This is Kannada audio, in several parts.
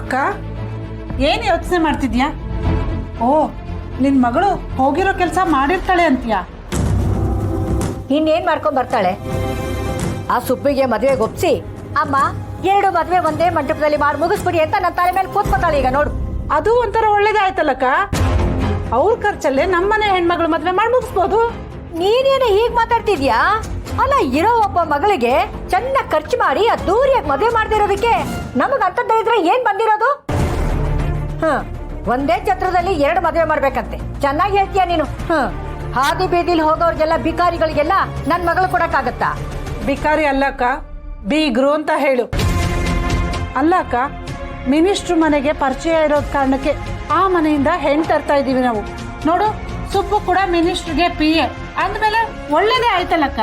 ಅಕ್ಕ ಏನು ಯೋಚನೆ ಮಾಡ್ತಿದ್ಯಾ? ಓ, ನಿನ್ ಮಗಳು ಹೋಗಿರೋ ಕೆಲಸ ಮಾಡಿರ್ತಾಳೆ ಅಂತೀಯಾ? ಇನ್ನೇನ್ ಮಾಡ್ಕೊಂಡ್ ಬರ್ತಾಳೆ? ಆ ಸುಬ್ಬಿಗೆ ಮದುವೆಗೆ ಒಪ್ಸಿ ಅಮ್ಮ 2 ಮದುವೆ ಒಂದೇ ಮಂಟಪದಲ್ಲಿ ಮಾಡಿ ಮುಗಿಸ್ಬಿಡಿ ಅಂತ ನನ್ನ ತಲೆ ಮೇಲೆ ಕೂತ್ಕೊತಾಳೆ ಈಗ ನೋಡು. ಅದು ಒಂಥರ ಒಳ್ಳೇದೇ ಆಯ್ತಲ್ಲಕ್ಕ. ಅವ್ರ ಖರ್ಚಲ್ಲೇ ನಮ್ಮನೆ ಹೆಣ್ಮಗಳು ಮದ್ವೆ ಮಾಡಿ ಮುಗಿಸ್ಬೋದು. ನೀನೇನು ಹೀಗ್ ಮಾತಾಡ್ತಿದ್ಯಾ? ಅಲ್ಲ, ಇರೋ ಒಬ್ಬ ಮಗಳಿಗೆ ಚೆನ್ನಾಗಿ ಖರ್ಚು ಮಾಡಿ ಅದ್ದೂರಿಯಾಗಿ ಮದುವೆ ಮಾಡ್ದಿರೋದಕ್ಕೆ ನಮಗ್ ಅಂತದ್ದ ಇದ್ರೆ ಏನ್ ಬಂದಿರೋದು? ಒಂದೇ ಛತ್ರದಲ್ಲಿ 2 ಮದುವೆ ಮಾಡ್ಬೇಕಂತೆ. ಚೆನ್ನಾಗಿ ಹೇಳ್ತೀಯ ನೀನು. ಹಾದಿ ಬೀದಿಲಿ ಹೋಗೋರ್ಗೆಲ್ಲ ಬಿಕಾರಿಗಳಿಗೆಲ್ಲ ನನ್ ಮಗಳು ಕೊಡಕ್ಕಾಗತ್ತಾ? ಬಿಕಾರಿ ಅಲ್ಲಕ್ಕ, ಬೀಗ್ರು ಅಂತ ಹೇಳು. ಅಲ್ಲ ಅಕ್ಕ, ಮಿನಿಸ್ಟ್ರು ಮನೆಗೆ ಪರಿಚಯ ಇರೋದ್ ಕಾರಣಕ್ಕೆ ಆ ಮನೆಯಿಂದ ಹೆಣ್ ತರ್ತಾ ಇದೀವಿ ನಾವು. ನೋಡು, ಸುಬ್ಬು ಕೂಡ ಮಿನಿಸ್ಟ್ರಿಗೆ PA ಅಂದ್ಮೇಲೆ ಒಳ್ಳೇದೇ ಆಯ್ತಲ್ಲಕ್ಕ.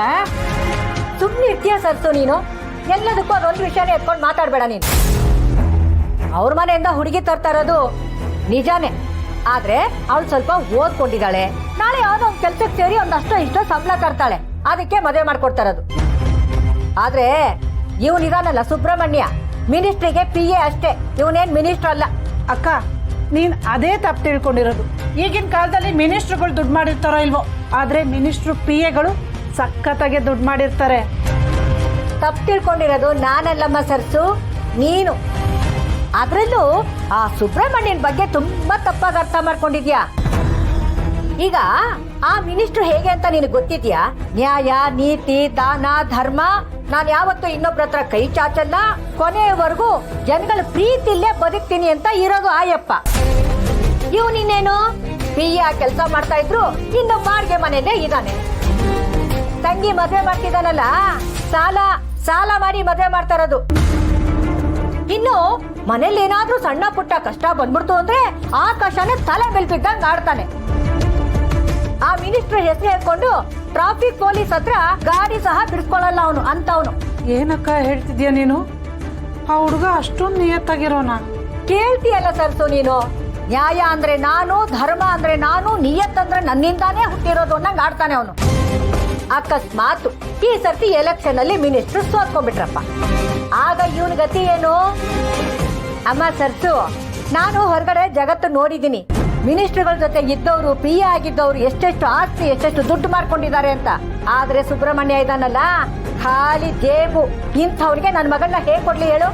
ಸುಮ್ಮನೆ ಇರ್ತೀಯ ಸರ್ಸು ನೀನು? ಎಲ್ಲದಕ್ಕೂ ಅದೊಂದು ವಿಷಯನೇ ಎತ್ಕೊಂಡು ಮಾತಾಡ್ಬೇಡ ನೀನು. ಅವ್ರ ಮನೆಯಿಂದ ಹುಡುಗಿ ತರ್ತಾ ಇರೋದು ನಿಜಾನೇ, ಆದ್ರೆ ಅವಳು ಸ್ವಲ್ಪ ಓದ್ಕೊಂಡಿದ್ದಾಳೆ. ನಾಳೆ ಯಾವ್ದೋ ಒಂದು ಕೆಲ್ಸಕ್ಕೆ ಸೇರಿ ಒಂದಷ್ಟೋ ಇಷ್ಟೋ ಸಂಬಳ ತರ್ತಾಳೆ, ಅದಕ್ಕೆ ಮದುವೆ ಮಾಡ್ಕೊಡ್ತಾ ಇರೋದು. ಆದ್ರೆ ಇವನಿದಾನಲ್ಲ ಸುಬ್ರಹ್ಮಣ್ಯ, ಮಿನಿಸ್ಟ್ರಿಗೆ PA ಅಷ್ಟೇ, ಇವನೇನ್ ಮಿನಿಸ್ಟರ್ ಅಲ್ಲ. ಅಕ್ಕ, ನೀನ್ ಅದೇ ತಪ್ಪು ತಿಳ್ಕೊಂಡಿರೋದು. ಈಗಿನ ಕಾಲದಲ್ಲಿ ಮಿನಿಸ್ಟ್ರುಗಳು ದುಡ್ಡು ಮಾಡಿರ್ತಾರೋ ಇಲ್ವೋ, ಆದ್ರೆ ಮಿನಿಸ್ಟ್ರು PAಗಳು ಸಖತ್ತಾಗೆ ದುಡ್ಡು ಮಾಡಿರ್ತಾರೆ. ತಪ್ಪು ತಿಳ್ಕೊಂಡಿರೋದು ನಾನಲ್ಲಮ್ಮ ಸರ್ಸು, ನೀನು. ಅದ್ರಲ್ಲೂ ಆ ಸುಬ್ರಹ್ಮಣ್ಯನ್ ಬಗ್ಗೆ ತುಂಬಾ ತಪ್ಪಾಗಿ ಅರ್ಥ ಮಾಡ್ಕೊಂಡಿದ್ಯಾ. ಈಗ ಆ ಮಿನಿಸ್ಟ್ರು ಹೇಗೆ ಅಂತ ನಿನಗೆ ಗೊತ್ತಿದ್ಯಾ? ನ್ಯಾಯ, ನೀತಿ, ದಾನ, ಧರ್ಮ, ನಾನು ಯಾವತ್ತೂ ಇನ್ನೊಬ್ರ ಹತ್ರ ಕೈ ಚಾಚಲ್ಲ, ಕೊನೆಯವರೆಗೂ ಜನಗಳ ಪ್ರೀತಿಲ್ಲೇ ಬದುಕ್ತೀನಿ ಅಂತ ಇರೋದು ಆಯಪ್ಪ. ಇವನಿನ್ನೇನು PA ಕೆಲಸ ಮಾಡ್ತಾ ಇದ್ರು, ಇನ್ನು ಬಾಡಿಗೆ ಮನೆಯಲ್ಲೇ ಇದ್ದಾನೆ. ತಂಗಿ ಮದುವೆ ಮಾಡ್ತಿದ್ದಾನಲ್ಲ, ಸಾಲ ಮಾಡಿ ಮದುವೆ ಮಾಡ್ತಾ ಇರೋದು. ಇನ್ನು ಮನೇಲಿ ಏನಾದ್ರೂ ಸಣ್ಣ ಪುಟ್ಟ ಕಷ್ಟ ಬಂದ್ಬಿಡ್ತು ಅಂದ್ರೆ ಆಕಾಶನೇ ತಲೆ ಮೇಲೆ ಬಿದ್ದಂಗ್ ಆಡ್ತಾನೆ. ಆ ಮಿನಿಸ್ಟರ್ ಹೆಸರು ಹೇಳ್ಕೊಂಡು ಟ್ರಾಫಿಕ್ ಪೊಲೀಸ್ ಹತ್ರ ಗಾಡಿ ಸಹ ಬಿಡಿಸ್ಕೊಳ್ಳಲ್ಲ ಅವನು ಅಂತವನು. ಏನಕ್ಕ ಹೇಳ್ತಿದ್ಯಾ ನೀನು? ಆ ಹುಡುಗ ಅಷ್ಟೊಂದು ನಿಯತ್ತಾಗಿರೋನ? ಕೇಳ್ತೀಯಲ್ಲ ಸರ್ಸು ನೀನು? ನ್ಯಾಯ ಅಂದ್ರೆ ನಾನು, ಧರ್ಮ ಅಂದ್ರೆ ನಾನು, ನಿಯತ್ ಅಂದ್ರೆ ನನ್ನಿಂದಾನೇ ಹುಟ್ಟಿರೋದು ಅನ್ನಂಗ್ ಆಡ್ತಾನೆ ಅವನು. ಅಕಸ್ಮಾತ್ ಈ ಸರ್ತಿ ಎಲೆಕ್ಷನ್ ಅಲ್ಲಿ ಮಿನಿಸ್ಟರ್ ಸೋತ್ಕೊಂಡ್ಬಿಟ್ರಪ್ಪ, ಆಗ ಇವನ್ ಗತಿ ಏನು? ಅಮ್ಮ ಸರ್ಸು, ನಾನು ಹೊರಗಡೆ ಜಗತ್ತು ನೋಡಿದೀನಿ. ಮಿನಿಸ್ಟರ್ಗಳ ಜೊತೆ ಇದ್ದವರು, PA ಆಗಿದ್ದವರು ಎಷ್ಟೆಷ್ಟು ಆಸ್ತಿ, ಎಷ್ಟೆಷ್ಟು ದುಡ್ಡು ಮಾಡ್ಕೊಂಡಿದ್ದಾರೆ ಅಂತ. ಆದ್ರೆ ಸುಬ್ರಹ್ಮಣ್ಯ ಇದಾನಲ್ಲ, ಖಾಲಿ ಜೇಬು. ಇಂಥವ್ರಿಗೆ ನನ್ನ ಮಗಳನ್ನ ಹೇಗ್ ಕೊಡ್ಲಿ ಹೇಳು?